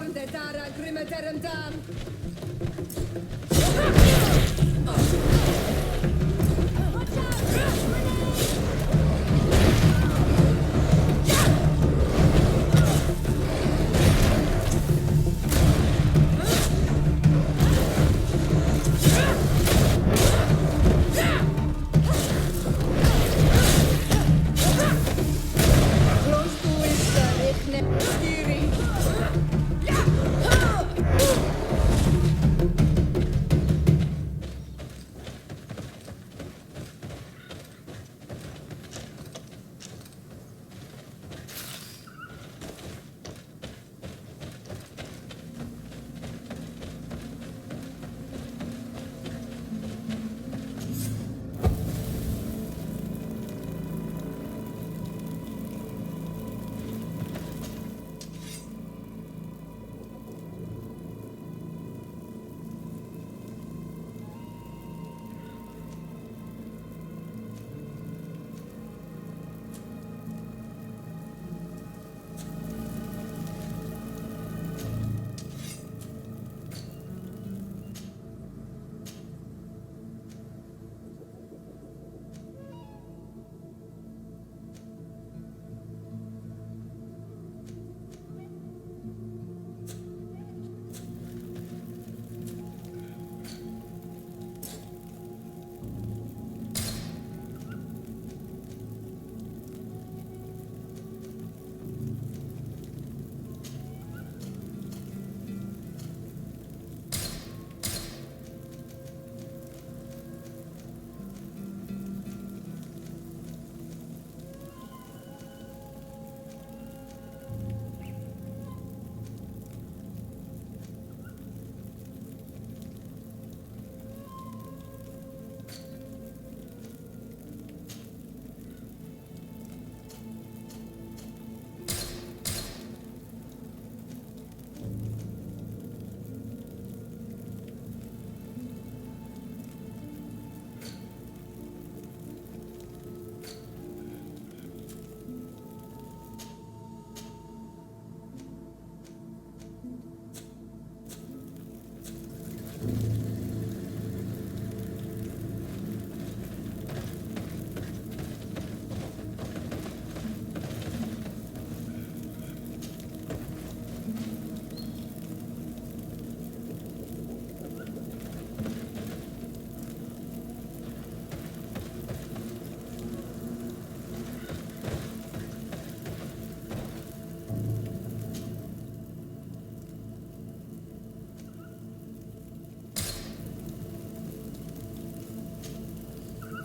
Dam de dara grimeterum dam.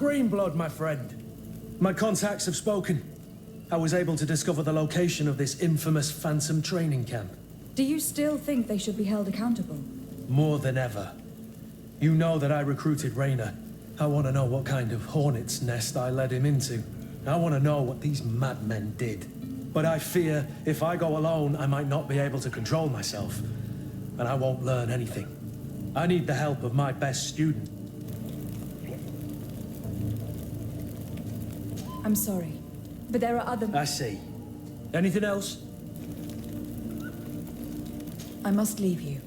Greenblood, my friend. My contacts have spoken. I was able to discover the location of this infamous Phantom training camp. Do you still think they should be held accountable? More than ever. You know that I recruited Rayner. I want to know what kind of hornet's nest I led him into. I want to know what these madmen did. But I fear if I go alone, I might not be able to control myself. And I won't learn anything. I need the help of my best student. I'm sorry, but there are other... I see. Anything else? I must leave you.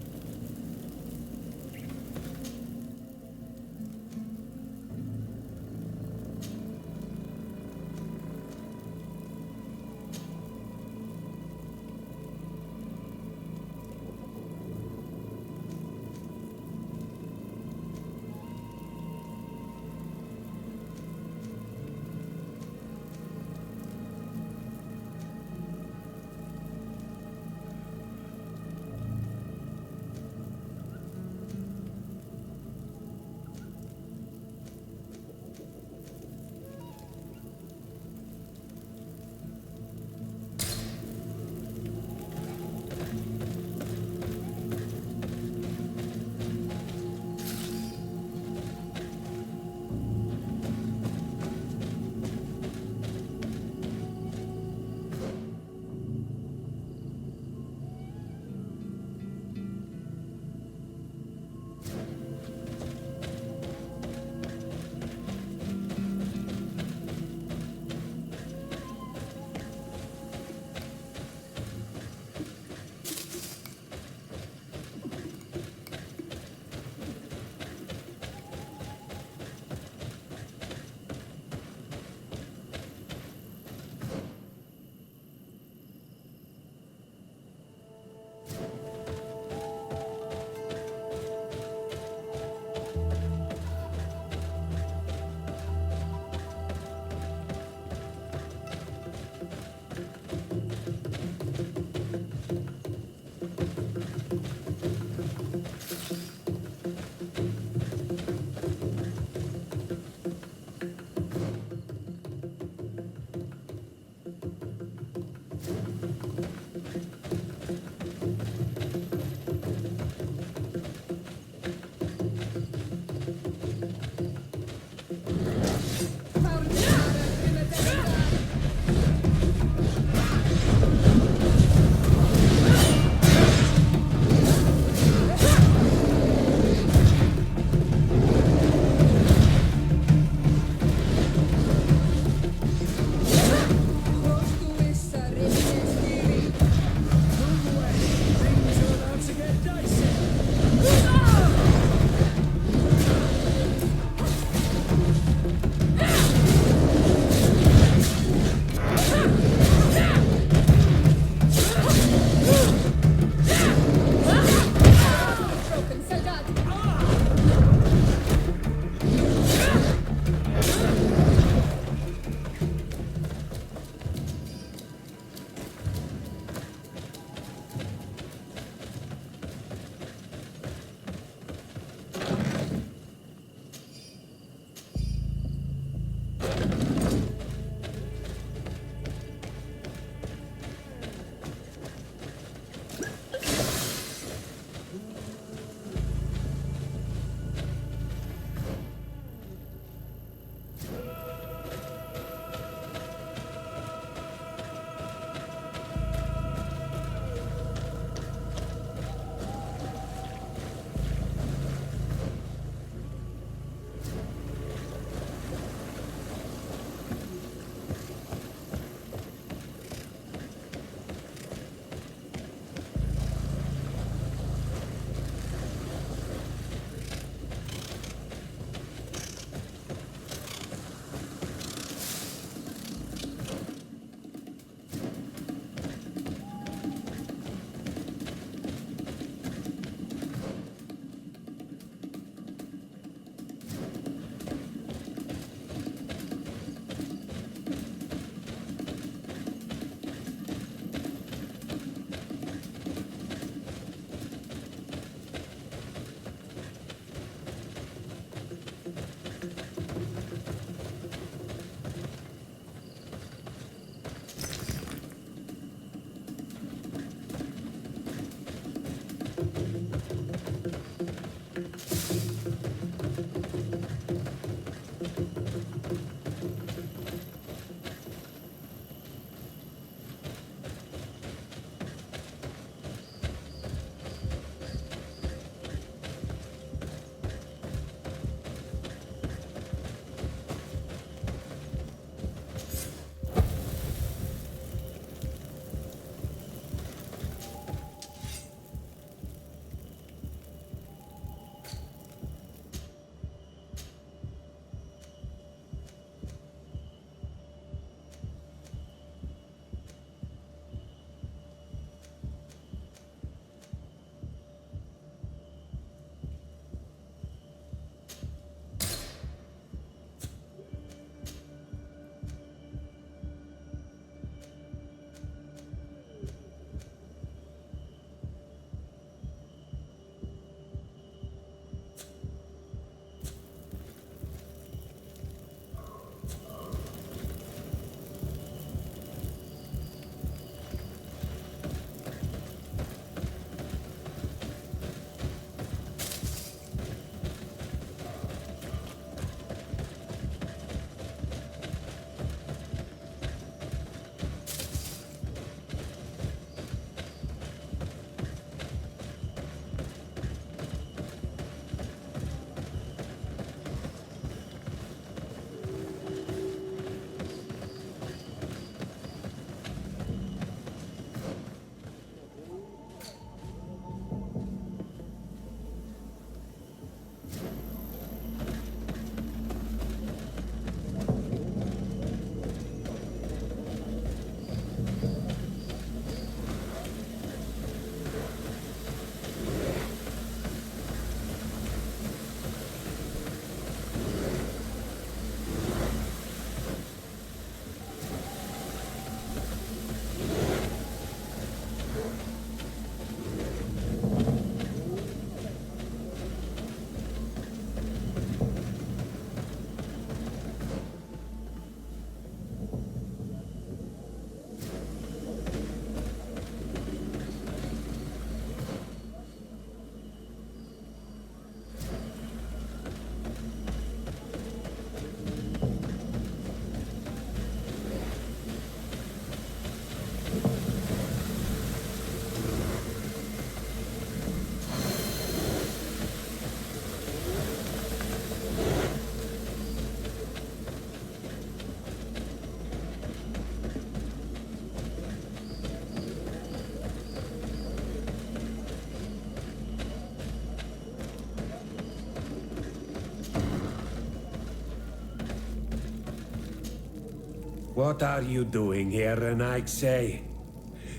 What are you doing here, Renaigse?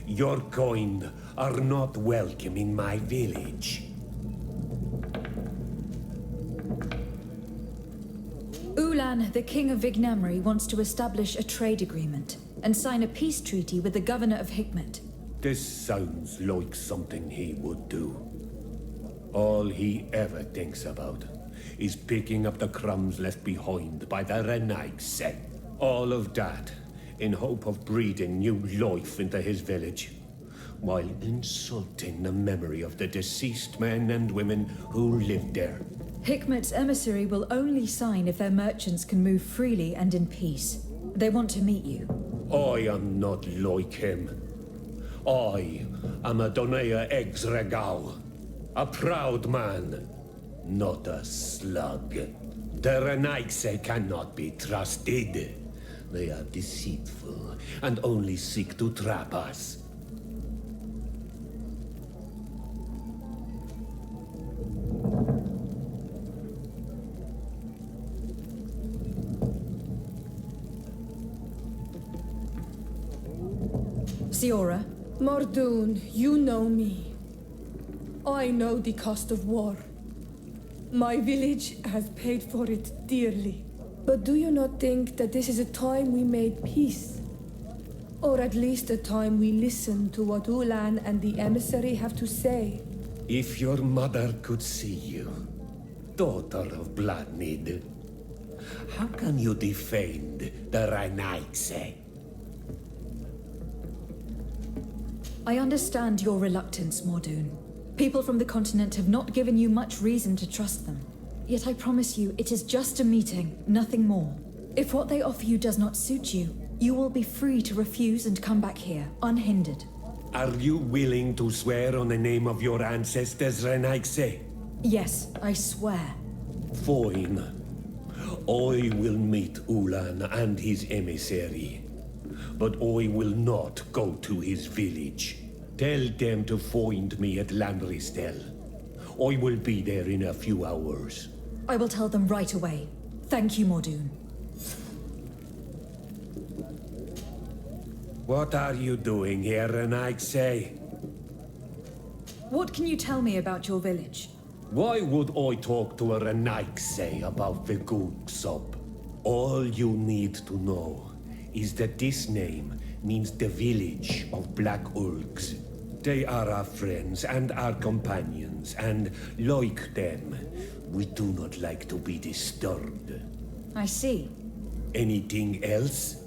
Your kind are not welcome in my village. Ulan, the king of Vignamri, wants to establish a trade agreement and sign a peace treaty with the governor of Hikmet. This sounds like something he would do. All he ever thinks about is picking up the crumbs left behind by the Renaigse. All of that in hope of breathing new life into his village, while insulting the memory of the deceased men and women who lived there. Hikmet's emissary will only sign if their merchants can move freely and in peace. They want to meet you. I am not like him. I am a Donea Exregao, a proud man, not a slug. The Renaigse cannot be trusted. They are deceitful and only seek to trap us. Siora, Mordoon, you know me. I know the cost of war. My village has paid for it dearly. But do you not think that this is a time we made peace? Or at least a time we listen to what Ulan and the emissary have to say? If your mother could see you, daughter of Bloodmead, how can you defend the Renaigse? I understand your reluctance, Mordoon. People from the continent have not given you much reason to trust them. Yet I promise you, it is just a meeting, nothing more. If what they offer you does not suit you, you will be free to refuse and come back here, unhindered. Are you willing to swear on the name of your ancestors, Renaigse? Yes, I swear. Fine. I will meet Ulan and his emissary. But I will not go to his village. Tell them to find me at Landristel. I will be there in a few hours. I will tell them right away. Thank you, Mordoon. What are you doing here, Renaigse? What can you tell me about your village? Why would I talk to a Renaigse about the Googsop? All you need to know is that this name means the village of Black Ulgs. They are our friends and our companions, and like them, we do not like to be disturbed. I see. Anything else?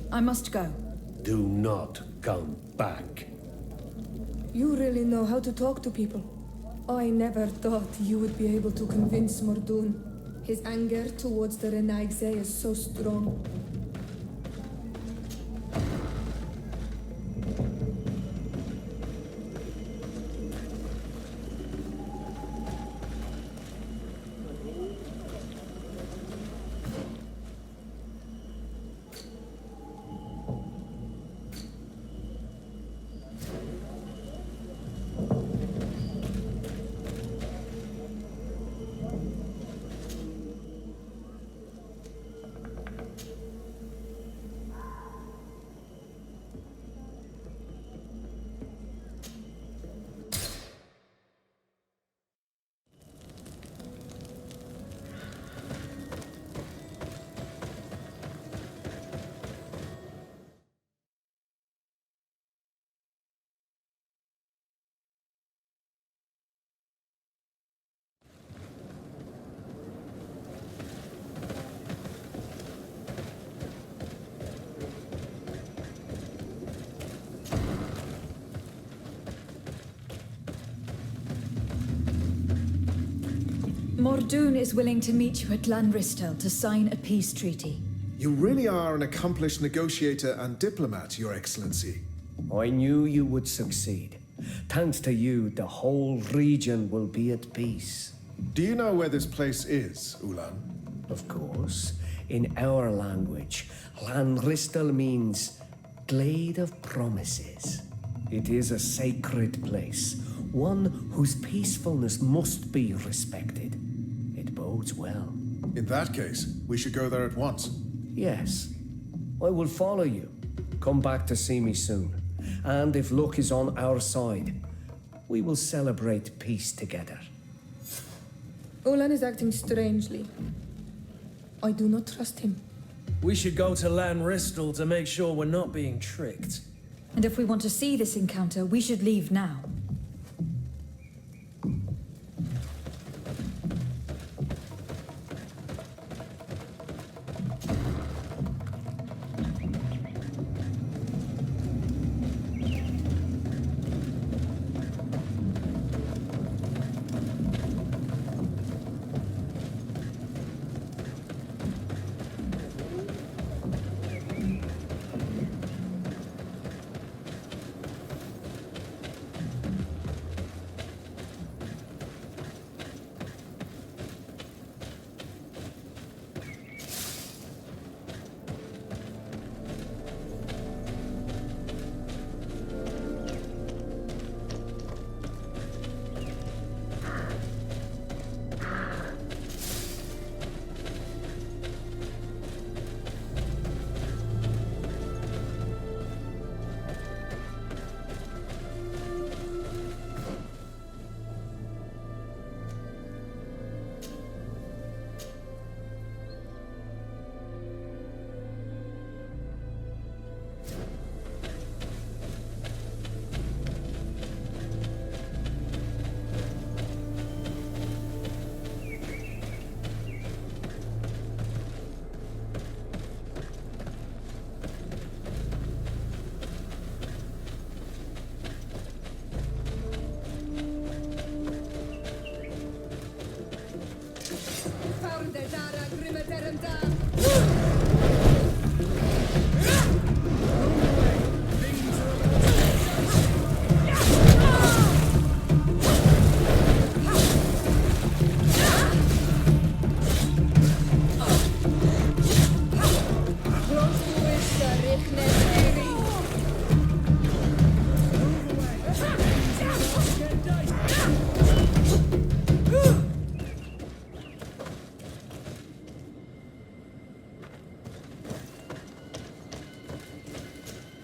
I must go. Do not come back. You really know how to talk to people. I never thought you would be able to convince Mordoon. His anger towards the Renaigse is so strong. Mordoon is willing to meet you at Lanristel to sign a peace treaty. You really are an accomplished negotiator and diplomat, Your Excellency. I knew you would succeed. Thanks to you, the whole region will be at peace. Do you know where this place is, Ulan? Of course, in our language, Lanristel means Glade of Promises. It is a sacred place, one whose peacefulness must be respected. It bodes well. In that case, we should go there at once. Yes. I will follow you. Come back to see me soon. And if luck is on our side, we will celebrate peace together. Ulan is acting strangely. I do not trust him. We should go to Lan Ristal to make sure we're not being tricked. And if we want to see this encounter, we should leave now.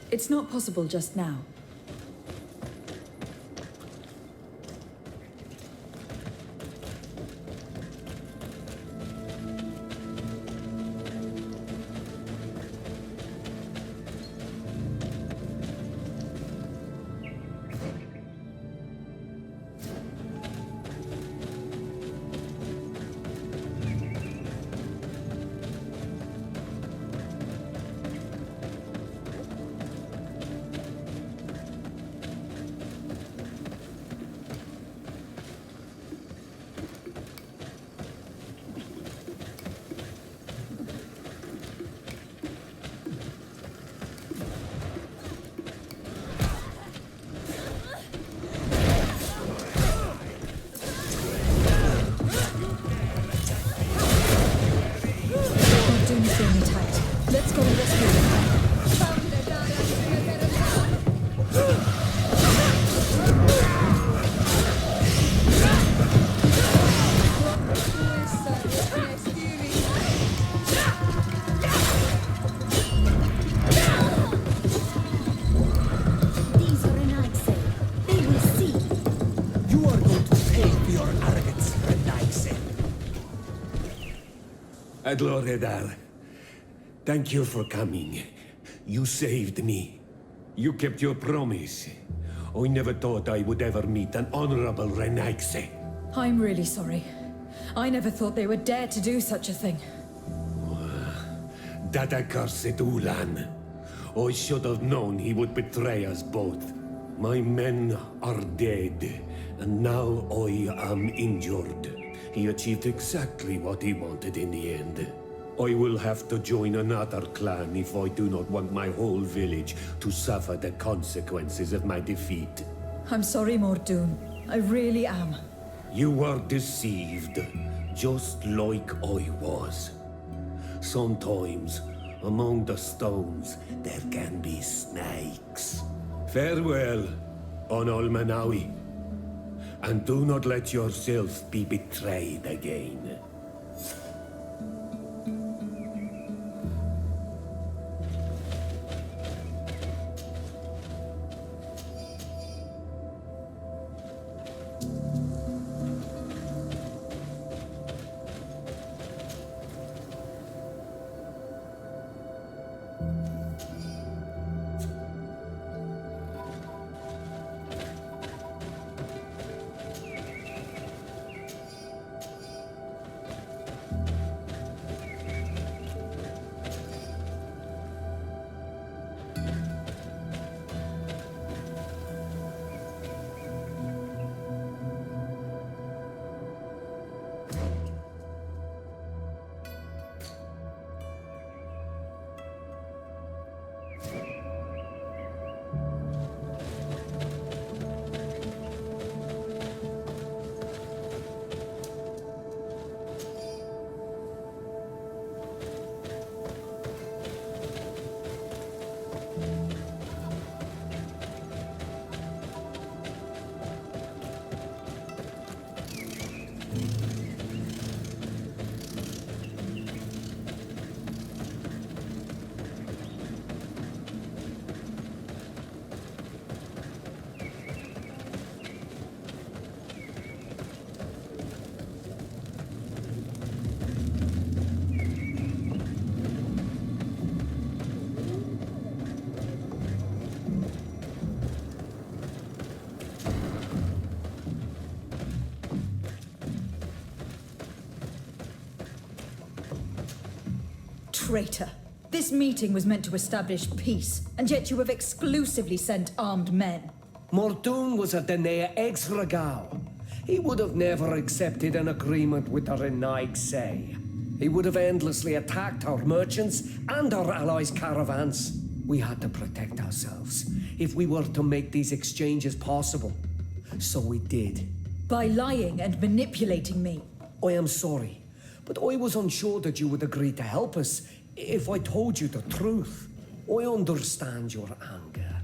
It's not possible just now. Let's go and rescue them. These are Renaigse. They will see. You are going to pay for your arrogance, Renaigse. Adloredar, thank you for coming. You saved me. You kept your promise. I never thought I would ever meet an honorable Renaigse. I'm really sorry. I never thought they would dare to do such a thing. That accursed Ulan. I should have known he would betray us both. My men are dead, and now I am injured. He achieved exactly what he wanted in the end. I will have to join another clan if I do not want my whole village to suffer the consequences of my defeat. I'm sorry, Mordoon. I really am. You were deceived, just like I was. Sometimes, among the stones, there can be snakes. Farewell, on Almanawi. And do not let yourself be betrayed again. traitor! This meeting was meant to establish peace, and yet you have exclusively sent armed men. Mordoun was a Danae ex-Regao. He would have never accepted an agreement with the Renaig Say. He would have endlessly attacked our merchants and our allies' caravans. We had to protect ourselves if we were to make these exchanges possible. So we did. By lying and manipulating me. I am sorry, but I was unsure that you would agree to help us if I told you the truth. I understand your anger,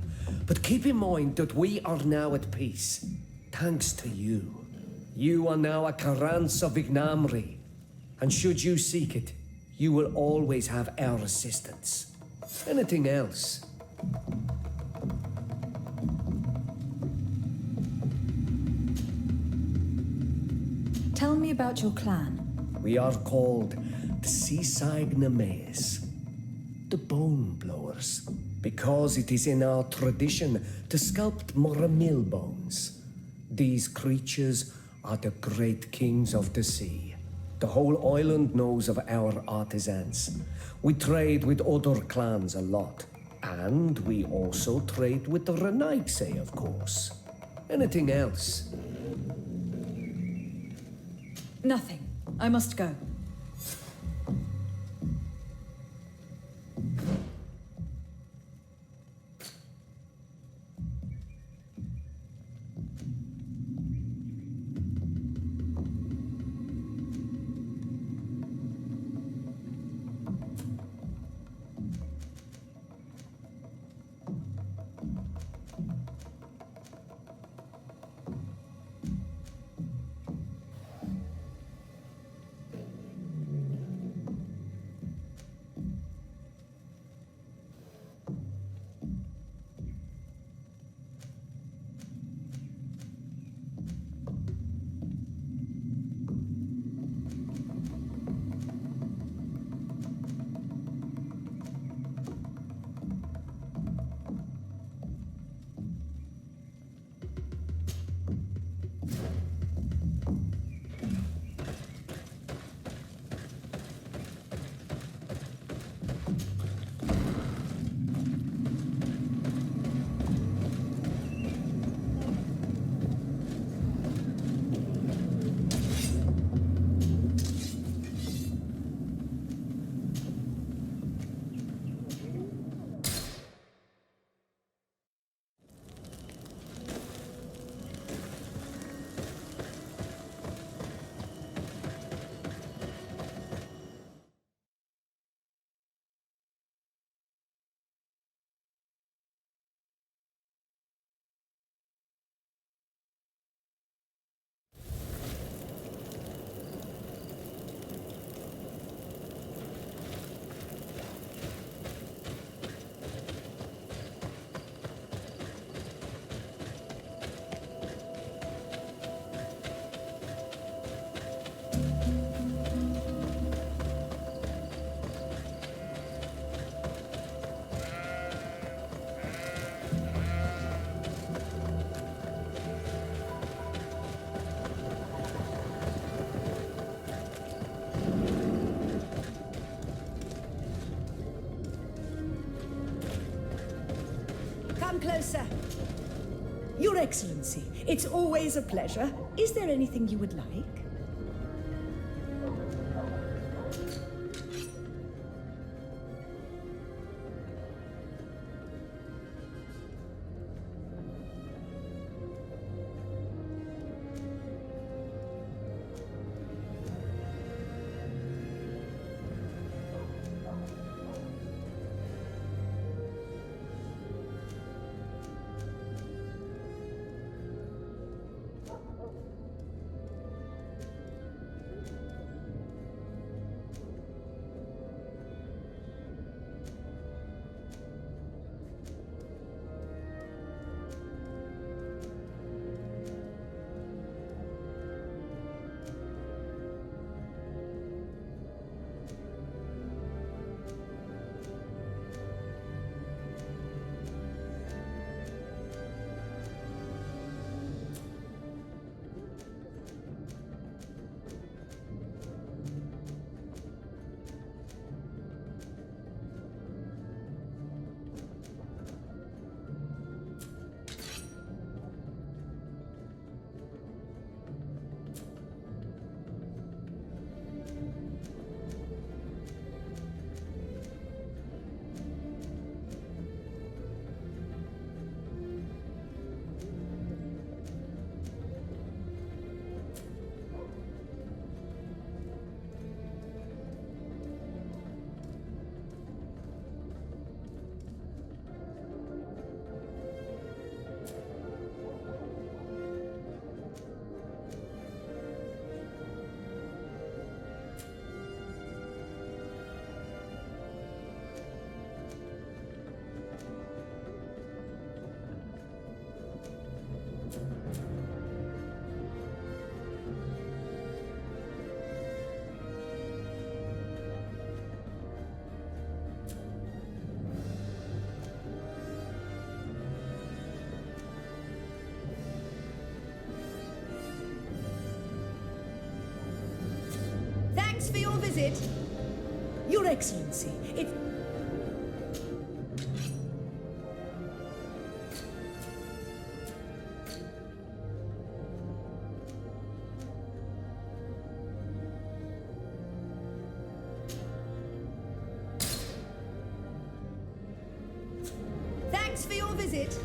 but keep in mind that we are now at peace, thanks to you. You are now a Karans of Ignamri, and should you seek it, you will always have our assistance. Anything else? Tell me about your clan. We are called the Seaside Nemeas, the Bone Blowers, because it is in our tradition to sculpt Moramil bones. These creatures are the great kings of the sea. The whole island knows of our artisans. We trade with other clans a lot. And we also trade with the Renaigse, of course. Anything else? Nothing. I must go. Come closer. Your Excellency, it's always a pleasure. Is there anything you would like? for your visit. Your Excellency, it... Thanks for your visit.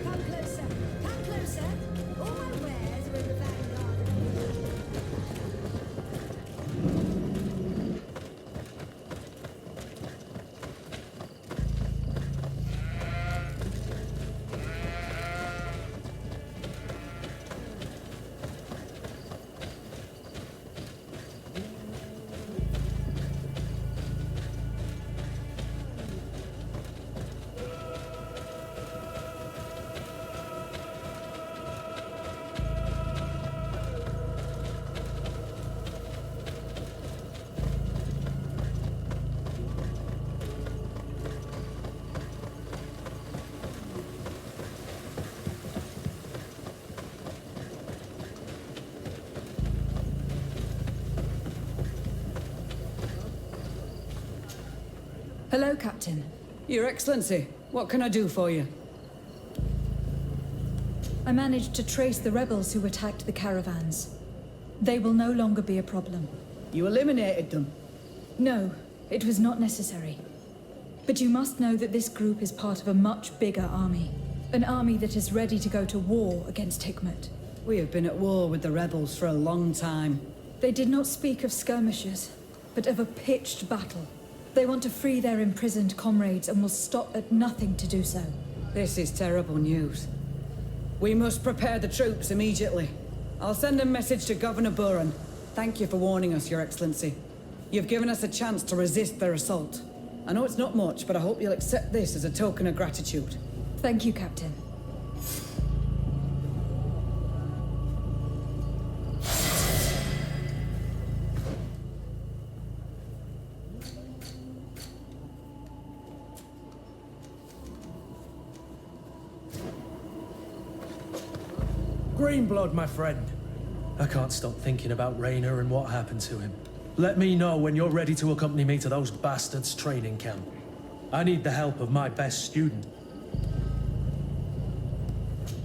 Come closer. Come closer. All my wares are in the vanguard. Hello, Captain. Your Excellency, what can I do for you? I managed to trace the rebels who attacked the caravans. They will no longer be a problem. You eliminated them. No, it was not necessary. But you must know that this group is part of a much bigger army. An army that is ready to go to war against Hikmet. We have been at war with the rebels for a long time. They did not speak of skirmishes, but of a pitched battle. They want to free their imprisoned comrades and will stop at nothing to do so. This is terrible news. We must prepare the troops immediately. I'll send a message to Governor Buran. Thank you for warning us, Your Excellency. You've given us a chance to resist their assault. I know it's not much, but I hope you'll accept this as a token of gratitude. Thank you, Captain. Greenblood, my friend. I can't stop thinking about Raynor and what happened to him. Let me know when you're ready to accompany me to those bastards' training camp. I need the help of my best student.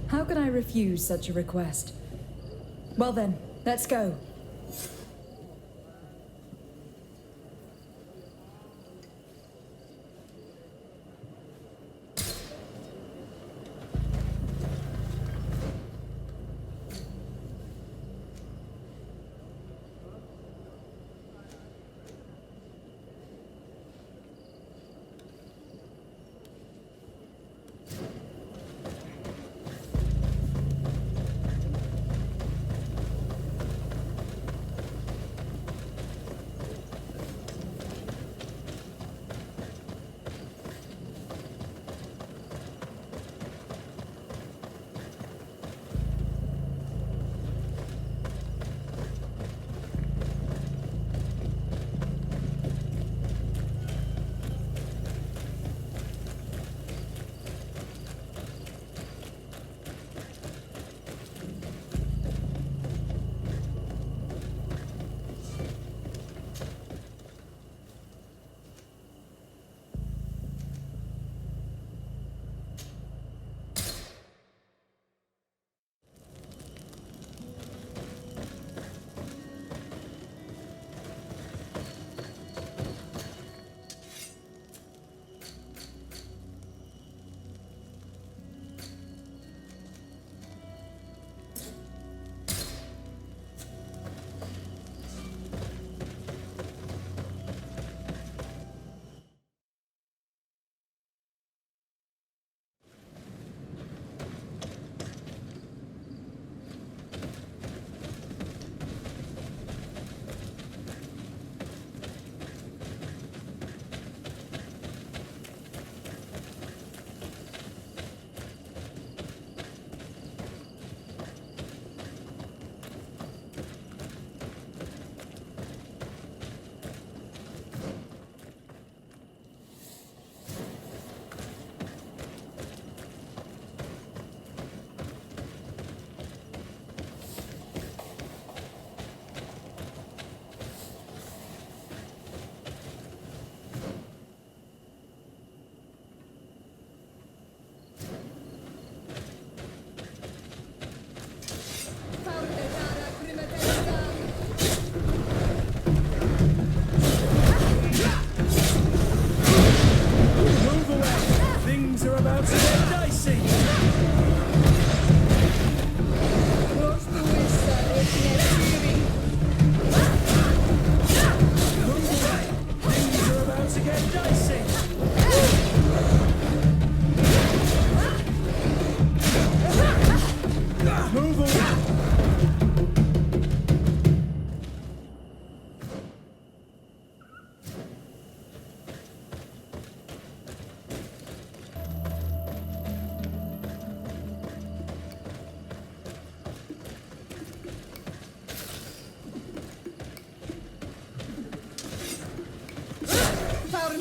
How can I refuse such a request? Well then, let's go.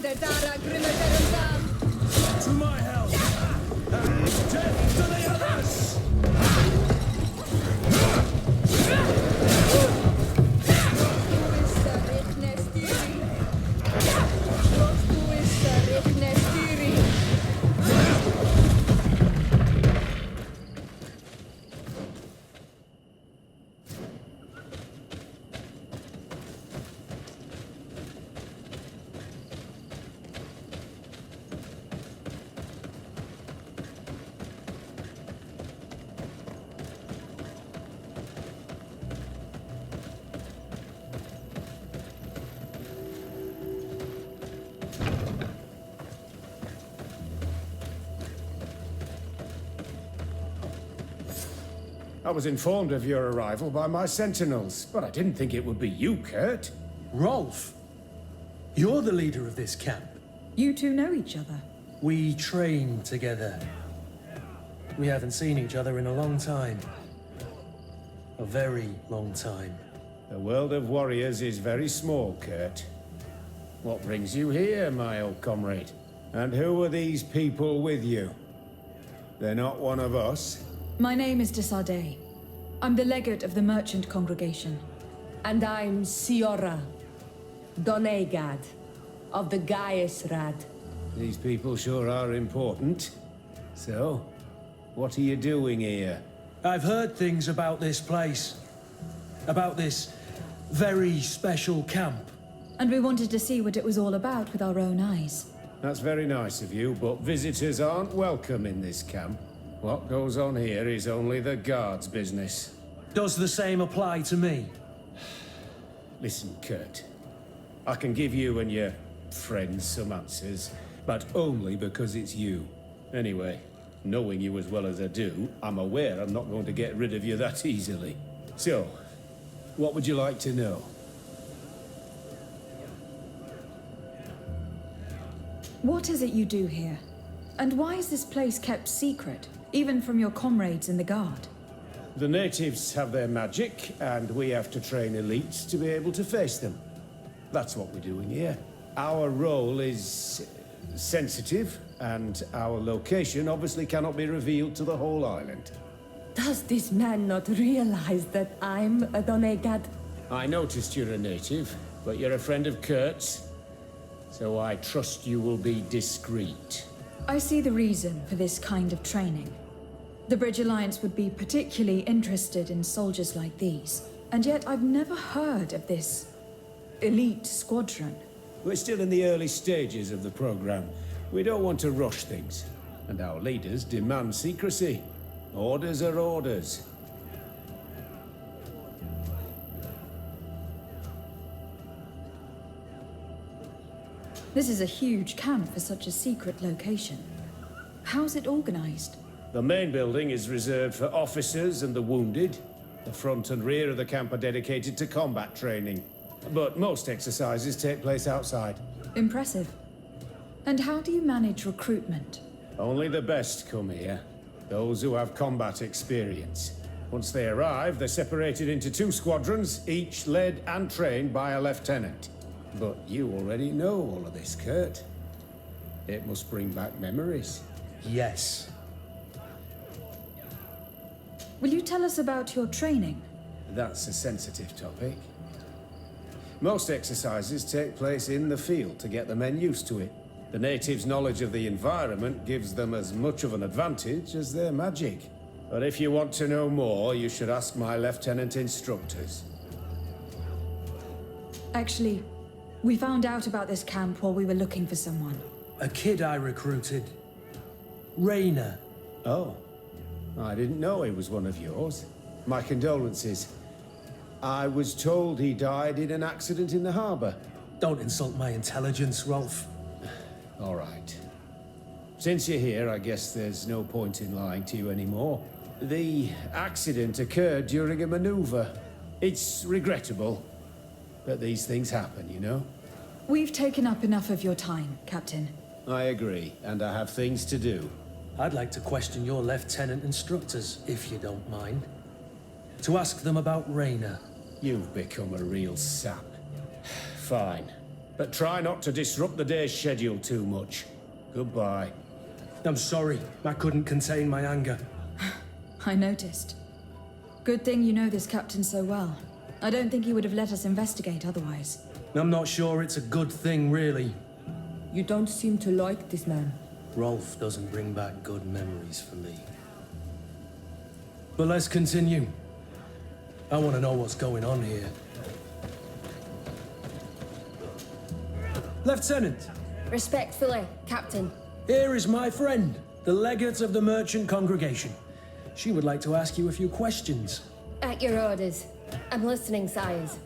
To my help! And death to the others! I was informed of your arrival by my sentinels, but I didn't think it would be you, Kurt. Rolf, you're the leader of this camp. You two know each other. We train together. We haven't seen each other in a long time. A very long time. The world of warriors is very small, Kurt. What brings you here, my old comrade? And who are these people with you? They're not one of us? My name is Desade. I'm the legate of the merchant congregation. And I'm Siora, Donegad, of the Gaiusrad. These people sure are important. So, what are you doing here? I've heard things about this place. About this very special camp. And we wanted to see what it was all about with our own eyes. That's very nice of you, but visitors aren't welcome in this camp. What goes on here is only the guards' business. Does the same apply to me? Listen, Kurt. I can give you and your friends some answers, but only because it's you. Anyway, knowing you as well as I do, I'm aware I'm not going to get rid of you that easily. So, what would you like to know? What is it you do here? And why is this place kept secret, even from your comrades in the guard? The natives have their magic, and we have to train elites to be able to face them. That's what we're doing here. Our role is sensitive, and our location obviously cannot be revealed to the whole island. Does this man not realize that I'm a Donegad? I noticed you're a native, but you're a friend of Kurt's, so I trust you will be discreet. I see the reason for this kind of training. The Bridge Alliance would be particularly interested in soldiers like these, and yet I've never heard of this elite squadron. We're still in the early stages of the program. We don't want to rush things, and our leaders demand secrecy. Orders are orders. This is a huge camp for such a secret location. How's it organized? The main building is reserved for officers and the wounded. The front and rear of the camp are dedicated to combat training. But most exercises take place outside. Impressive. And how do you manage recruitment? Only the best come here. Those who have combat experience. Once they arrive, they're separated into 2 squadrons, each led and trained by a lieutenant. But you already know all of this, Kurt. It must bring back memories. Yes. Will you tell us about your training? That's a sensitive topic. Most exercises take place in the field to get the men used to it. The natives' knowledge of the environment gives them as much of an advantage as their magic. But if you want to know more, you should ask my lieutenant instructors. Actually, we found out about this camp while we were looking for someone. A kid I recruited. Rainer. Oh. I didn't know he was one of yours. My condolences. I was told he died in an accident in the harbor. Don't insult my intelligence, Rolf. All right. Since you're here, I guess there's no point in lying to you anymore. The accident occurred during a maneuver. It's regrettable, but these things happen, you know? We've taken up enough of your time, Captain. I agree, and I have things to do. I'd like to question your lieutenant instructors, if you don't mind. To ask them about Rainer. You've become a real sap. Fine. But try not to disrupt the day's schedule too much. Goodbye. I'm sorry. I couldn't contain my anger. I noticed. Good thing you know this captain so well. I don't think he would have let us investigate otherwise. I'm not sure it's a good thing, really. You don't seem to like this man. Rolf doesn't bring back good memories for me. But let's continue. I want to know what's going on here. Lieutenant, Respectfully, Captain. here is my friend, the legate of the merchant congregation. She would like to ask you a few questions. At your orders. I'm listening, sires.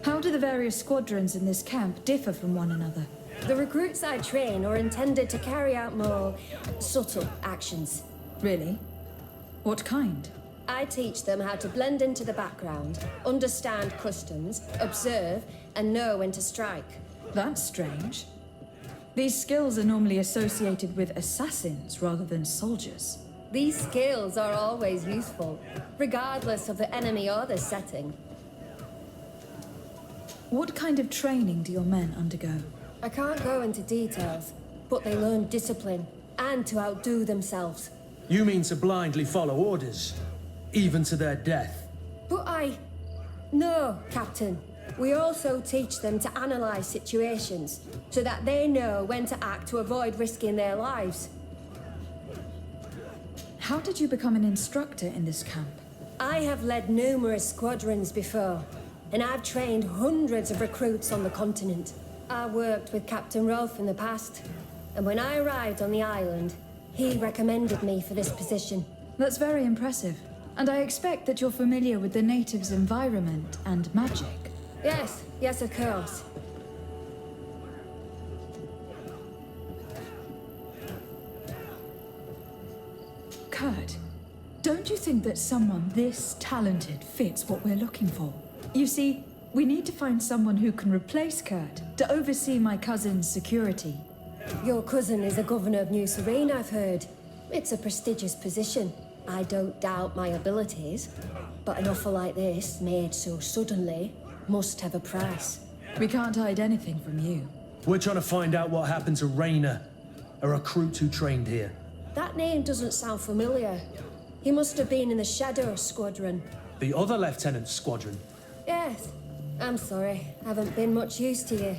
How do the various squadrons in this camp differ from one another? The recruits I train are intended to carry out more subtle actions. Really? What kind? I teach them how to blend into the background, understand customs, observe, and know when to strike. That's strange. These skills are normally associated with assassins rather than soldiers. These skills are always useful, regardless of the enemy or the setting. What kind of training do your men undergo? I can't go into details, but they learn discipline and to outdo themselves. You mean to blindly follow orders, even to their death? But No, Captain. We also teach them to analyze situations, so that they know when to act to avoid risking their lives. How did you become an instructor in this camp? I have led numerous squadrons before, and I've trained hundreds of recruits on the continent. I worked with Captain Rolf in the past, and when I arrived on the island, he recommended me for this position. That's very impressive. And I expect that you're familiar with the natives' environment and magic. Yes, of course. Kurt, don't you think that someone this talented fits what we're looking for? You see, we need to find someone who can replace Kurt to oversee my cousin's security. Your cousin is a governor of New Serene, I've heard. It's a prestigious position. I don't doubt my abilities, but an offer like this, made so suddenly, must have a price. We can't hide anything from you. We're trying to find out what happened to Rayner, a recruit who trained here. That name doesn't sound familiar. He must have been in the Shadow Squadron. The other lieutenant's squadron. Yes. I'm sorry, I haven't been much use to you.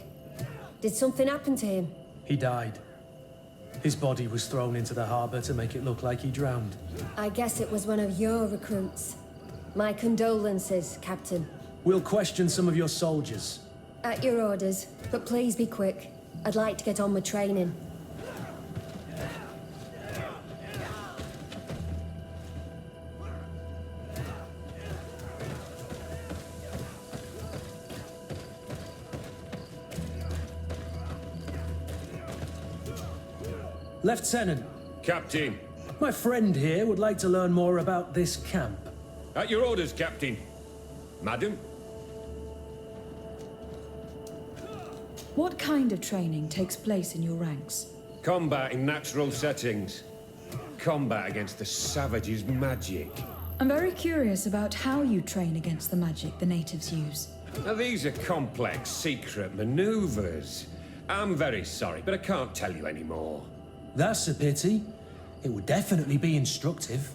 Did something happen to him? He died. His body was thrown into the harbor to make it look like he drowned. I guess it was one of your recruits. My condolences, Captain. We'll question some of your soldiers. At your orders, but please be quick. I'd like to get on with training. Lieutenant. Captain. My friend here would like to learn more about this camp. At your orders, Captain. Madam? What kind of training takes place in your ranks? Combat in natural settings. Combat against the savages' magic. I'm very curious about how you train against the magic the natives use. Now, these are complex, secret maneuvers. I'm very sorry, but I can't tell you anymore. That's a pity. It would definitely be instructive.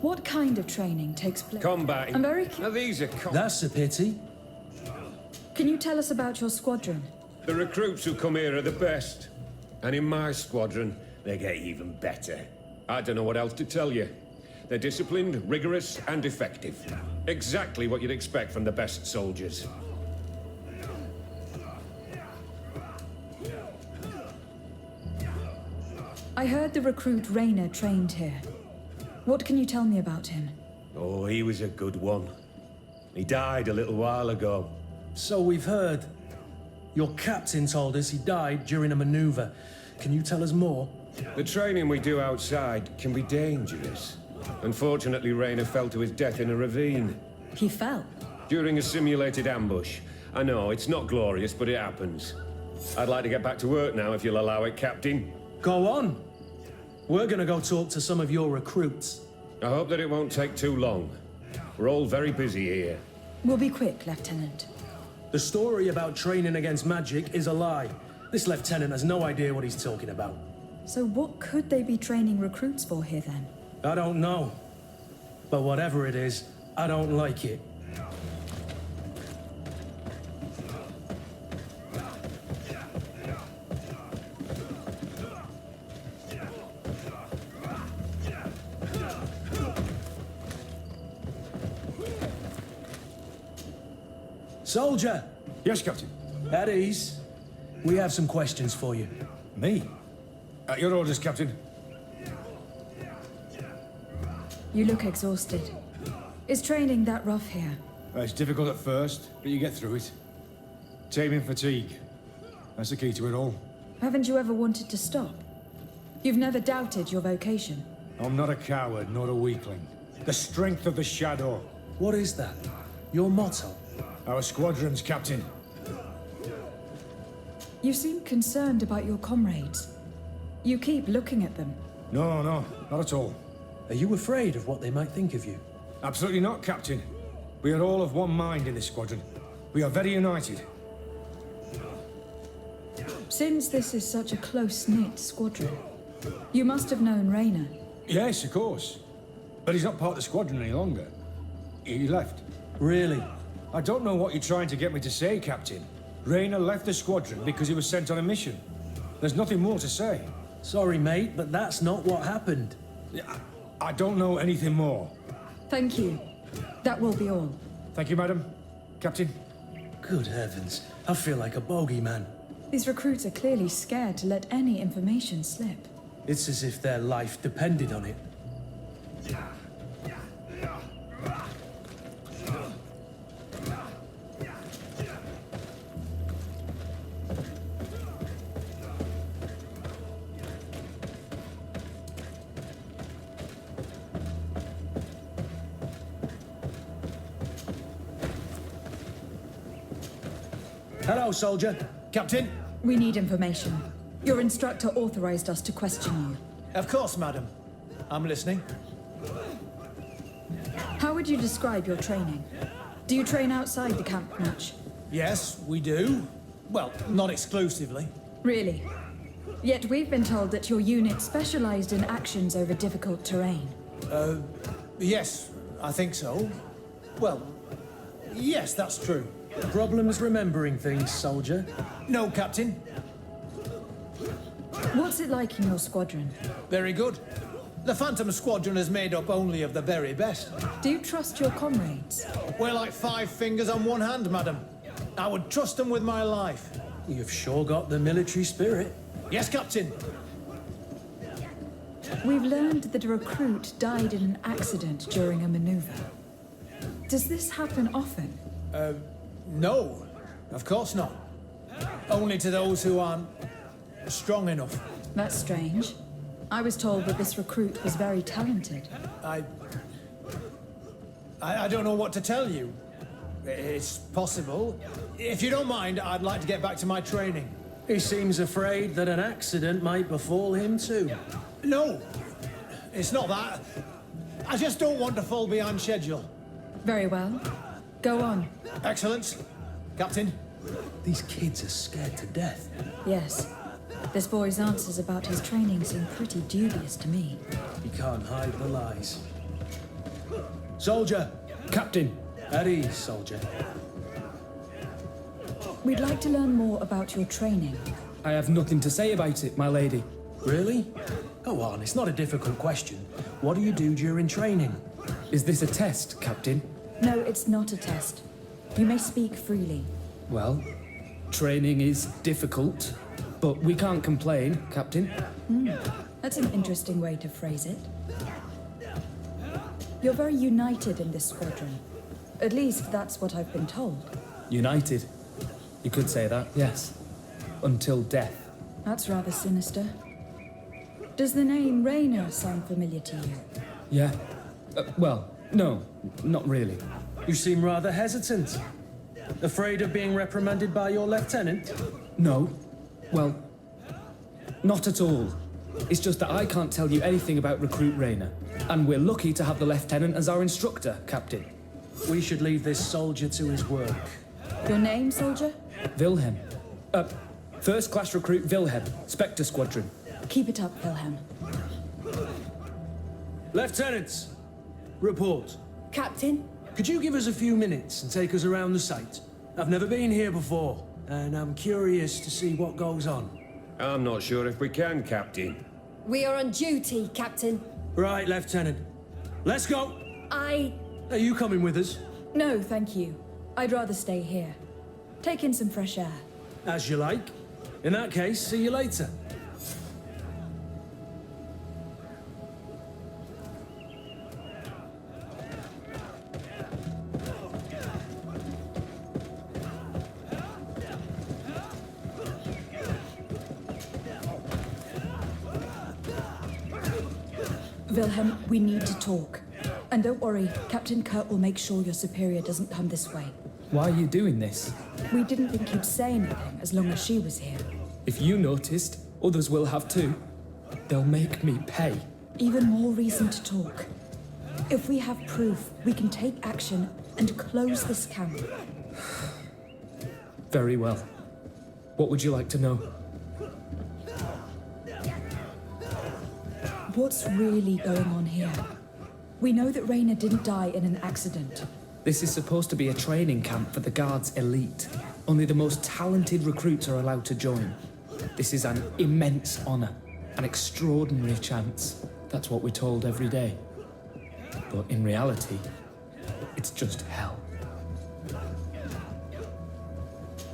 What kind of training takes place? Combat. I'm very Now, these are That's a pity. Can you tell us about your squadron? The recruits who come here are the best. And in my squadron, they get even better. I don't know what else to tell you. They're disciplined, rigorous, and effective. Exactly what you'd expect from the best soldiers. I heard the recruit Rayner trained here. What can you tell me about him? Oh, he was a good one. He died a little while ago. So we've heard. Your captain told us he died during a maneuver. Can you tell us more? The training we do outside can be dangerous. Unfortunately, Rayner fell to his death in a ravine. He fell? During a simulated ambush. I know, it's not glorious, but it happens. I'd like to get back to work now, if you'll allow it, Captain. Go on. We're gonna go talk to some of your recruits. I hope that it won't take too long. We're all very busy here. We'll be quick, Lieutenant. The story about training against magic is a lie. This lieutenant has no idea what he's talking about. So what could they be training recruits for here then? I don't know. But whatever it is, I don't like it. Soldier! Yes, Captain. At ease. We have some questions for you. Me? At your orders, Captain. You look exhausted. Is training that rough here? It's difficult at first, but you get through it. Taming fatigue. That's the key to it all. Haven't you ever wanted to stop? You've never doubted your vocation. I'm not a coward, nor a weakling. The strength of the shadow. What is that? Your motto? Our squadrons, Captain. You seem concerned about your comrades. You keep looking at them. No, not at all. Are you afraid of what they might think of you? Absolutely not, Captain. We are all of one mind in this squadron. We are very united. Since this is such a close-knit squadron, you must have known Rayner. Yes, of course. But he's not part of the squadron any longer. He left. Really? I don't know what you're trying to get me to say, Captain. Rayner left the squadron because he was sent on a mission. There's nothing more to say. Sorry, mate, but that's not what happened. I don't know anything more. Thank you. That will be all. Thank you, madam. Captain. Good heavens. I feel like a bogeyman. These recruits are clearly scared to let any information slip. It's as if their life depended on it. Hello, soldier. Captain? We need information. Your instructor authorized us to question you. Of course, madam. I'm listening. How would you describe your training? Do you train outside the camp much? Yes, we do. Well, not exclusively. Really? Yet we've been told that your unit specialized in actions over difficult terrain. Yes, I think so. Well, yes, that's true. Problems remembering things, soldier? No, Captain. What's it like in your squadron? Very good. The Phantom Squadron is made up only of the very best. Do you trust your comrades? We're like 5 fingers on one hand, madam. I would trust them with my life. You've sure got the military spirit. Yes, Captain. We've learned that a recruit died in an accident during a maneuver. Does this happen often? No, of course not. Only to those who aren't strong enough. That's strange. I was told that this recruit was very talented. I don't know what to tell you. It's possible. If you don't mind, I'd like to get back to my training. He seems afraid that an accident might befall him too. No, it's not that. I just don't want to fall behind schedule. Very well. Go on. Excellence. Captain. These kids are scared to death. Yes. This boy's answers about his training seem pretty dubious to me. He can't hide the lies. Soldier! Captain. At ease, soldier. We'd like to learn more about your training. I have nothing to say about it, my lady. Really? Go on, it's not a difficult question. What do you do during training? Is this a test, Captain? No, it's not a test. You may speak freely. Well, training is difficult, but we can't complain, Captain. That's an interesting way to phrase it. You're very united in this squadron. At least that's what I've been told. United. You could say that, yes. Until death. That's rather sinister. Does the name Rayner sound familiar to you? Yeah. Well, no, not really. You seem rather hesitant. Afraid of being reprimanded by your lieutenant? No. Well, not at all. It's just that I can't tell you anything about Recruit Rayner. And we're lucky to have the Lieutenant as our instructor, Captain. We should leave this soldier to his work. Your name, soldier? Wilhelm. First class recruit Wilhelm, Spectre Squadron. Keep it up, Wilhelm. Lieutenants, report. Captain? Could you give us a few minutes and take us around the site? I've never been here before, and I'm curious to see what goes on. I'm not sure if we can, Captain. We are on duty, Captain. Right, Lieutenant. Let's go! Are you coming with us? No, thank you. I'd rather stay here. Take in some fresh air. As you like. In that case, see you later. Wilhelm, we need to talk. And don't worry, Captain Kurt will make sure your superior doesn't come this way. Why are you doing this? We didn't think you'd say anything as long as she was here. If you noticed, others will have too. They'll make me pay. Even more reason to talk. If we have proof, we can take action and close this camp. Very well. What would you like to know? What's really going on here? We know that Raina didn't die in an accident. This is supposed to be a training camp for the Guard's elite. Only the most talented recruits are allowed to join. This is an immense honor, an extraordinary chance. That's what we're told every day. But in reality, it's just hell.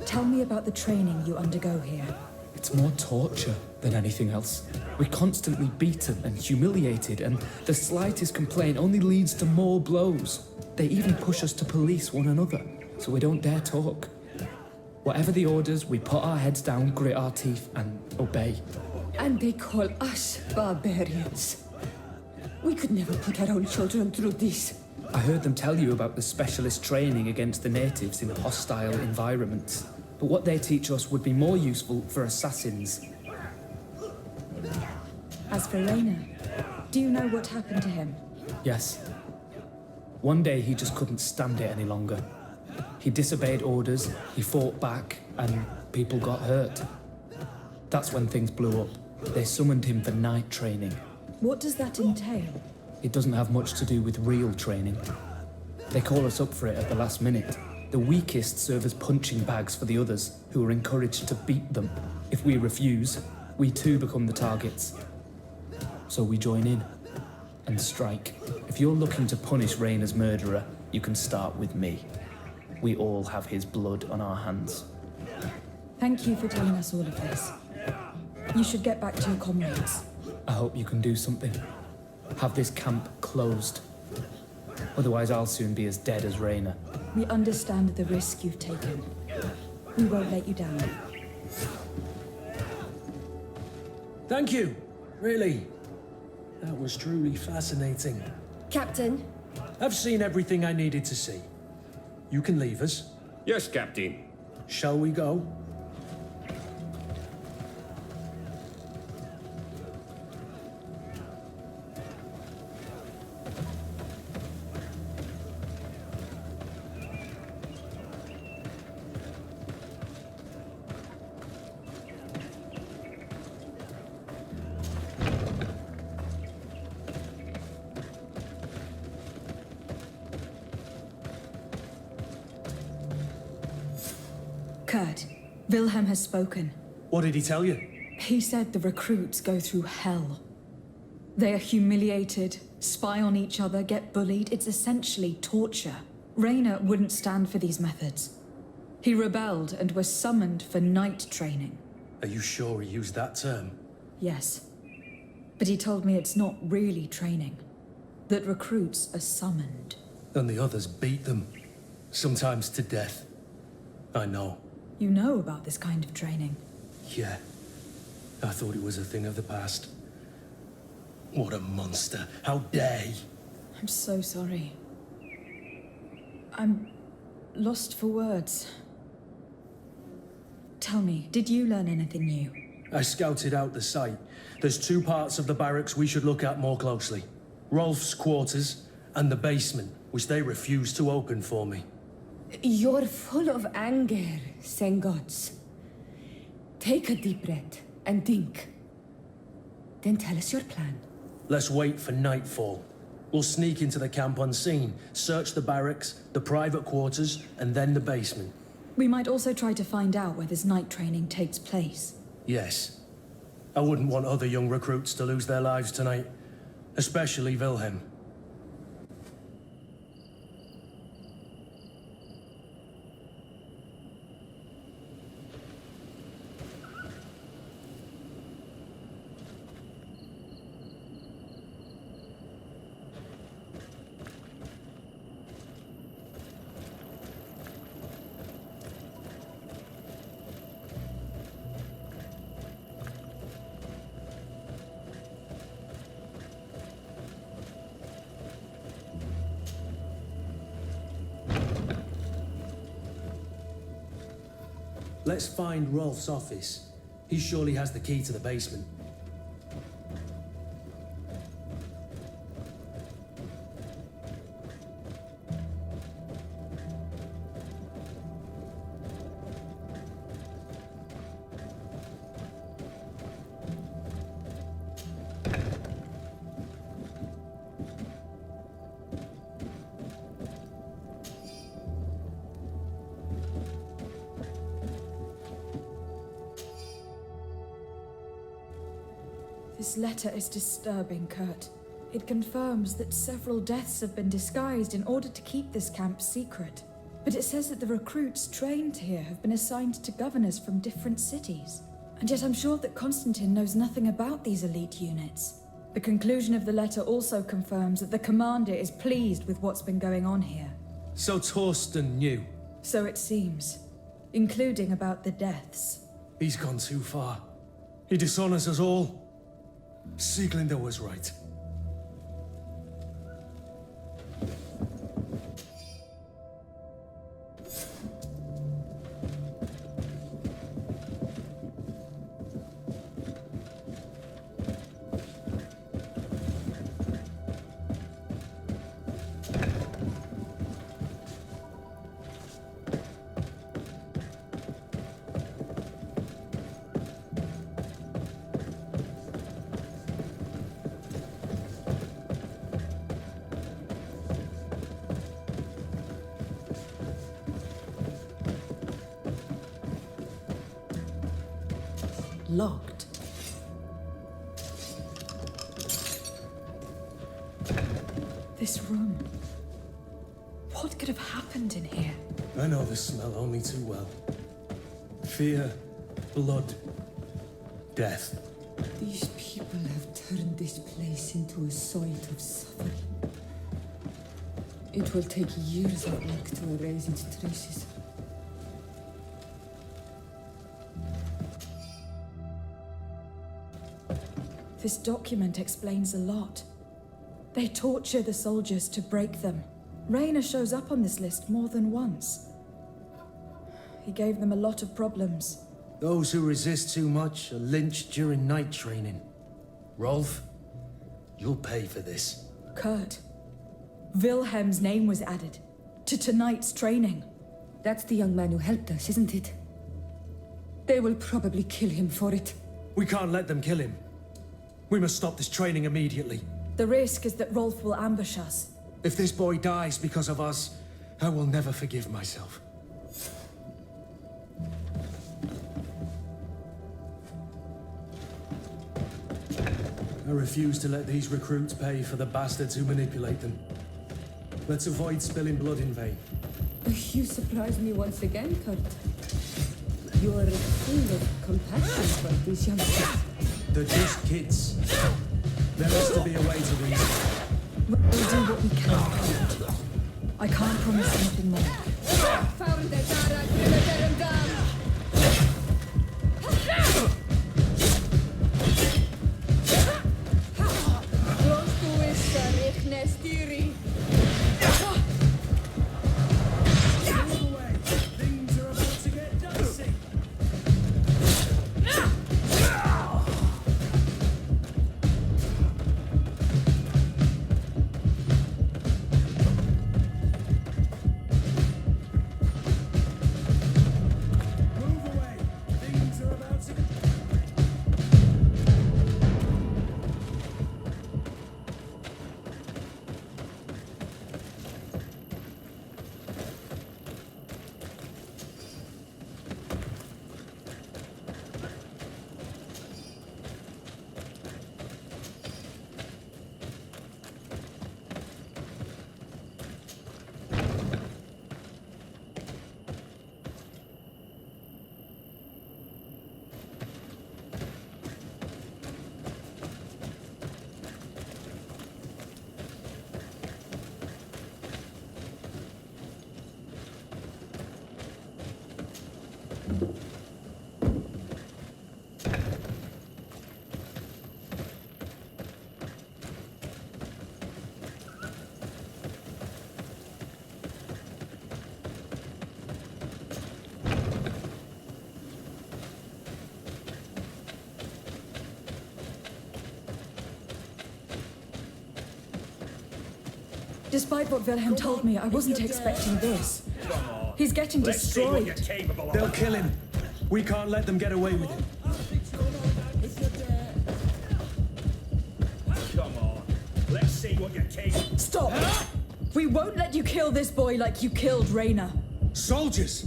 Tell me about the training you undergo here. It's more torture than anything else. We're constantly beaten and humiliated, and the slightest complaint only leads to more blows. They even push us to police one another, so we don't dare talk. Whatever the orders, we put our heads down, grit our teeth, and obey. And they call us barbarians. We could never put our own children through this. I heard them tell you about the specialist training against the natives in hostile environments. But what they teach us would be more useful for assassins. As for Raina, do you know what happened to him? Yes. One day he just couldn't stand it any longer. He disobeyed orders, he fought back, and people got hurt. That's when things blew up. They summoned him for night training. What does that entail? It doesn't have much to do with real training. They call us up for it at the last minute. The weakest serve as punching bags for the others, who are encouraged to beat them. If we refuse, we too become the targets. So we join in and strike. If you're looking to punish Raina's murderer, you can start with me. We all have his blood on our hands. Thank you for telling us all of this. You should get back to your comrades. I hope you can do something. Have this camp closed. Otherwise, I'll soon be as dead as Raina. We understand the risk you've taken. We won't let you down. Thank you. Really. That was truly fascinating. Captain? I've seen everything I needed to see. You can leave us. Yes, Captain. Shall we go? Kurt, Wilhelm has spoken. What did he tell you? He said the recruits go through hell. They are humiliated, spy on each other, get bullied. It's essentially torture. Raina wouldn't stand for these methods. He rebelled and was summoned for night training. Are you sure he used that term? Yes. But he told me it's not really training. That recruits are summoned. And the others beat them. Sometimes to death. I know. You know about this kind of training? Yeah. I thought it was a thing of the past. What a monster. How dare he? I'm so sorry. I'm lost for words. Tell me, did you learn anything new? I scouted out the site. There's 2 parts of the barracks we should look at more closely. Rolf's quarters, and the basement, which they refused to open for me. You're full of anger, Sengots. Take a deep breath and think. Then tell us your plan. Let's wait for nightfall. We'll sneak into the camp unseen, search the barracks, the private quarters, and then the basement. We might also try to find out where this night training takes place. Yes. I wouldn't want other young recruits to lose their lives tonight, especially Wilhelm. Let's find Rolf's office. He surely has the key to the basement. This letter is disturbing, Kurt. It confirms that several deaths have been disguised in order to keep this camp secret. But it says that the recruits trained here have been assigned to governors from different cities. And yet I'm sure that Constantine knows nothing about these elite units. The conclusion of the letter also confirms that the commander is pleased with what's been going on here. So Torsten knew. So it seems. Including about the deaths. He's gone too far. He dishonors us all. Sieglinder was right. Locked. This room. What could have happened in here? I know the smell only too well. Fear, blood, death. These people have turned this place into a site of suffering. It will take years of work to erase its traces. This document explains a lot. They torture the soldiers to break them. Rainer shows up on this list more than once. He gave them a lot of problems. Those who resist too much are lynched during night training. Rolf, you'll pay for this. Kurt, Wilhelm's name was added to tonight's training. That's the young man who helped us, isn't it? They will probably kill him for it. We can't let them kill him. We must stop this training immediately. The risk is that Rolf will ambush us. If this boy dies because of us, I will never forgive myself. I refuse to let these recruits pay for the bastards who manipulate them. Let's avoid spilling blood in vain. You surprise me once again, Kurt. You are full of compassion for these youngsters. They're just kids. There has to be a way to reason. We'll do what we can, Kurt. I can't promise anything more. Despite what Wilhelm told me, I wasn't expecting this. He's getting destroyed. They'll kill him. We can't let them get away with it. Come on. Let's see what you're capable. Stop! We won't let you kill this boy like you killed Raina. Soldiers!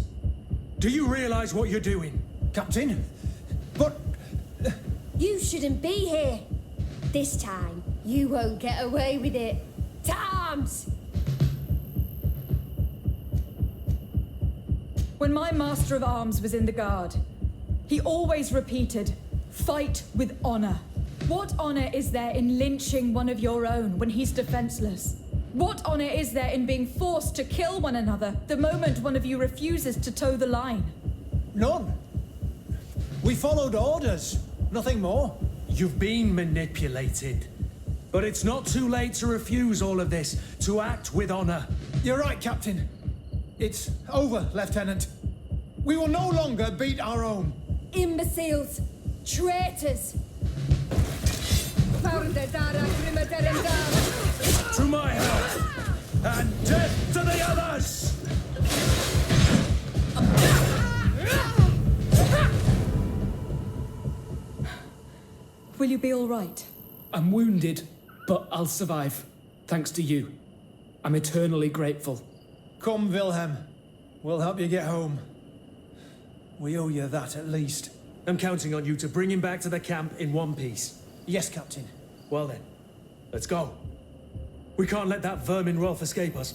Do you realize what you're doing? Captain? But... You shouldn't be here. This time, you won't get away with it. To arms! When my master of arms was in the guard, he always repeated, fight with honor. What honor is there in lynching one of your own when he's defenseless? What honor is there in being forced to kill one another the moment one of you refuses to toe the line? None. We followed orders. Nothing more. You've been manipulated. But it's not too late to refuse all of this, to act with honor. You're right, Captain. It's over, Lieutenant. We will no longer beat our own. Imbeciles! Traitors! To my help! And death to the others! Will you be all right? I'm wounded, but I'll survive. Thanks to you. I'm eternally grateful. Come, Wilhelm. We'll help you get home. We owe you that, at least. I'm counting on you to bring him back to the camp in one piece. Yes, Captain. Well then, let's go. We can't let that vermin Rolf escape us.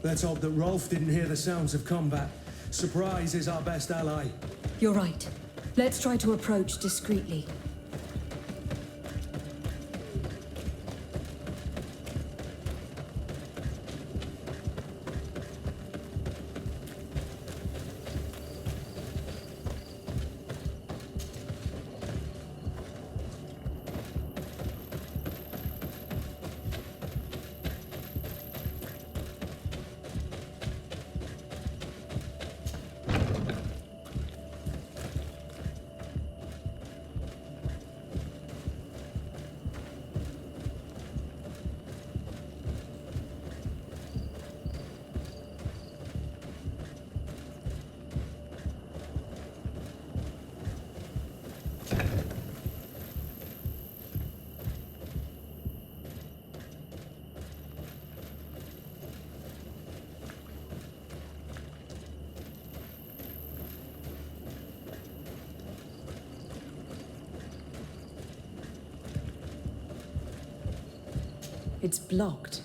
Let's hope that Rolf didn't hear the sounds of combat. Surprise is our best ally. You're right. Let's try to approach discreetly. It's blocked.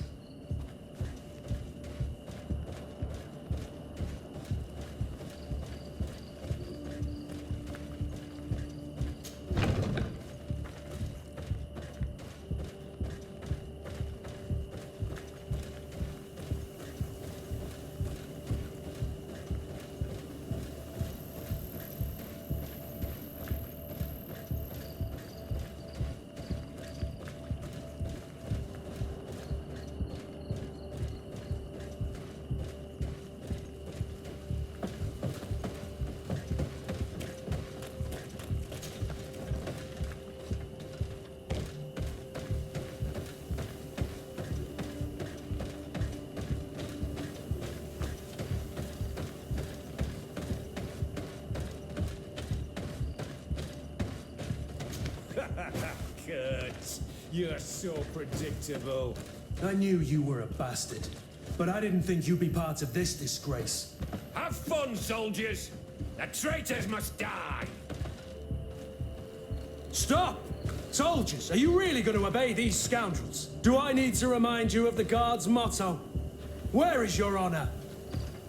Kurt, you're so predictable. I knew you were a bastard, but I didn't think you'd be part of this disgrace. Have fun, soldiers! The traitors must die! Stop! Soldiers, are you really going to obey these scoundrels? Do I need to remind you of the Guard's motto? Where is your honor?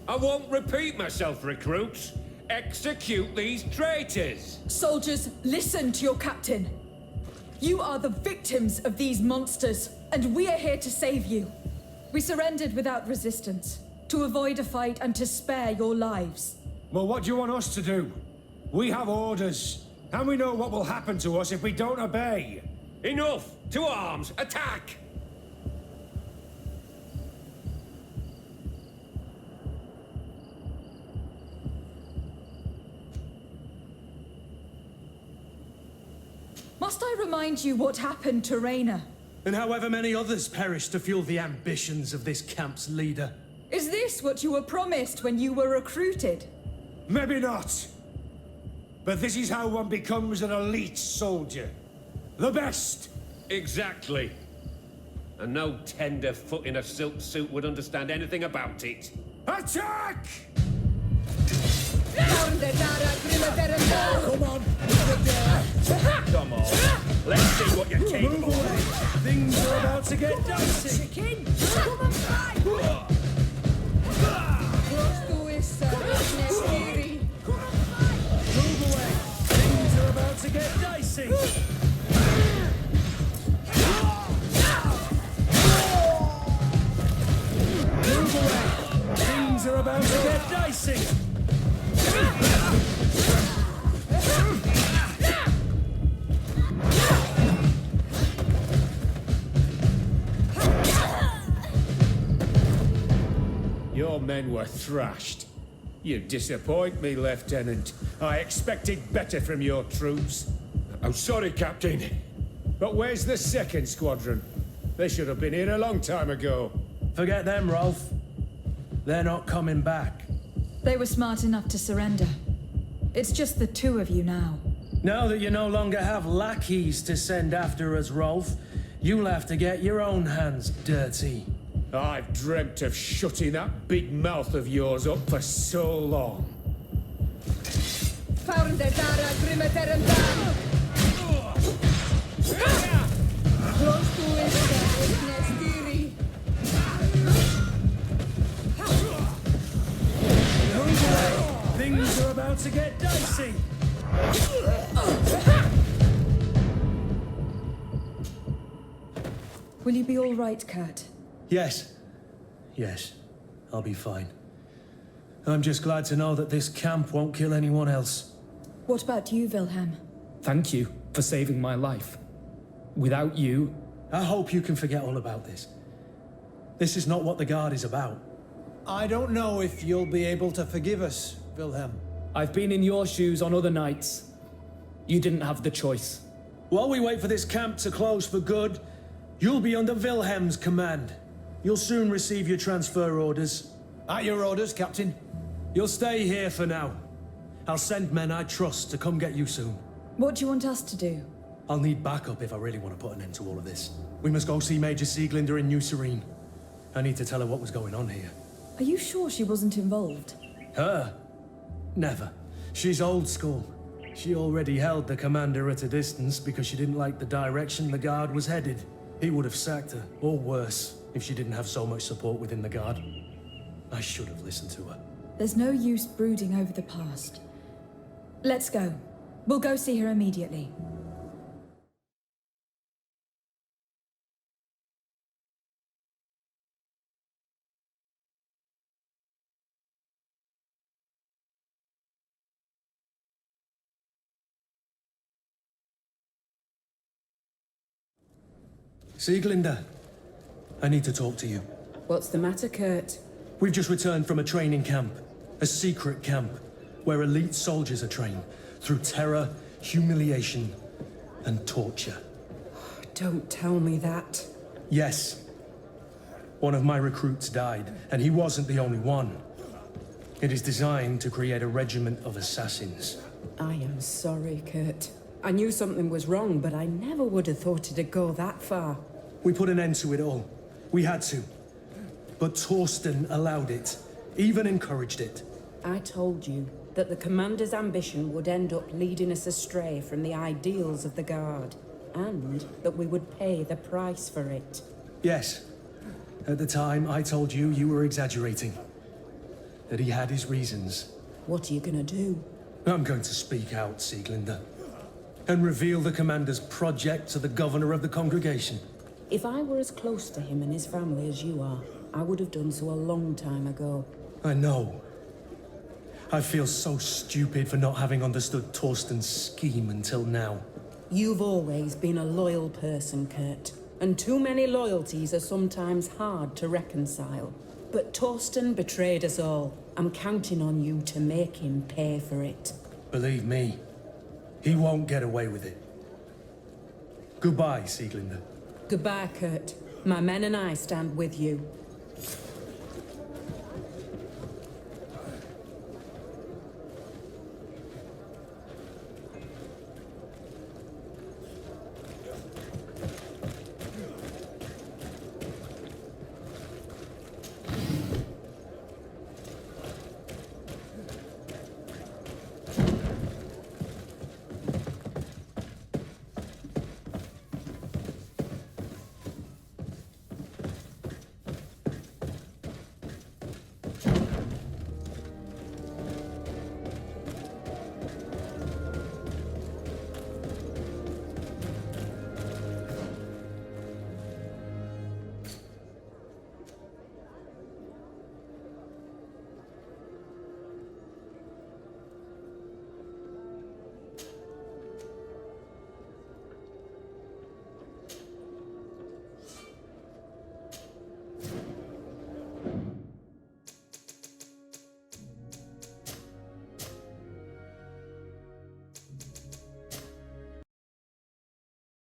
I won't repeat myself, recruits. Execute these traitors! Soldiers, listen to your captain. You are the victims of these monsters, and we are here to save you. We surrendered without resistance, to avoid a fight and to spare your lives. Well, what do you want us to do? We have orders, and we know what will happen to us if we don't obey. Enough! To arms! Attack! Must I remind you what happened to Rayna? And however many others perished to fuel the ambitions of this camp's leader. Is this what you were promised when you were recruited? Maybe not. But this is how one becomes an elite soldier. The best! Exactly. And no tenderfoot in a silk suit would understand anything about it. Attack! Come on! Come on. Let's see what you're capable of. Things are about to get dicey. Chicken! Come and fight! Move away. Things are about to get dicey. Move away. Things are about to get dicey. Your men were thrashed. You disappoint me, Lieutenant. I expected better from your troops. I'm sorry, Captain. But where's the second squadron? They should have been here a long time ago. Forget them, Rolf. They're not coming back. They were smart enough to surrender. It's just the two of you now. Now that you no longer have lackeys to send after us, Rolf, you'll have to get your own hands dirty. I've dreamt of shutting that big mouth of yours up for so long. Things are about to get dicey. Will you be all right, Kurt? Yes. Yes. I'll be fine. I'm just glad to know that this camp won't kill anyone else. What about you, Wilhelm? Thank you for saving my life. Without you... I hope you can forget all about this. This is not what the Guard is about. I don't know if you'll be able to forgive us, Wilhelm. I've been in your shoes on other nights. You didn't have the choice. While we wait for this camp to close for good, you'll be under Wilhelm's command. You'll soon receive your transfer orders. At your orders, Captain. You'll stay here for now. I'll send men I trust to come get you soon. What do you want us to do? I'll need backup if I really want to put an end to all of this. We must go see Major Sieglinder in New Serene. I need to tell her what was going on here. Are you sure she wasn't involved? Her? Never. She's old school. She already held the commander at a distance because she didn't like the direction the Guard was headed. He would have sacked her, or worse, if she didn't have so much support within the Guard. I should have listened to her. There's no use brooding over the past. Let's go. We'll go see her immediately. Sieglinder, I need to talk to you. What's the matter, Kurt? We've just returned from a training camp. A secret camp, where elite soldiers are trained through terror, humiliation, and torture. Don't tell me that. Yes. One of my recruits died, and he wasn't the only one. It is designed to create a regiment of assassins. I am sorry, Kurt. I knew something was wrong, but I never would have thought it'd go that far. We put an end to it all. We had to. But Torsten allowed it, even encouraged it. I told you, that the commander's ambition would end up leading us astray from the ideals of the Guard, and that we would pay the price for it. Yes. At the time, I told you you were exaggerating. That he had his reasons. What are you gonna do? I'm going to speak out, Sieglinde. And reveal the commander's project to the governor of the congregation. If I were as close to him and his family as you are, I would have done so a long time ago. I know. I feel so stupid for not having understood Torsten's scheme until now. You've always been a loyal person, Kurt. And too many loyalties are sometimes hard to reconcile. But Torsten betrayed us all. I'm counting on you to make him pay for it. Believe me, he won't get away with it. Goodbye, Sieglinde. Goodbye, Kurt. My men and I stand with you.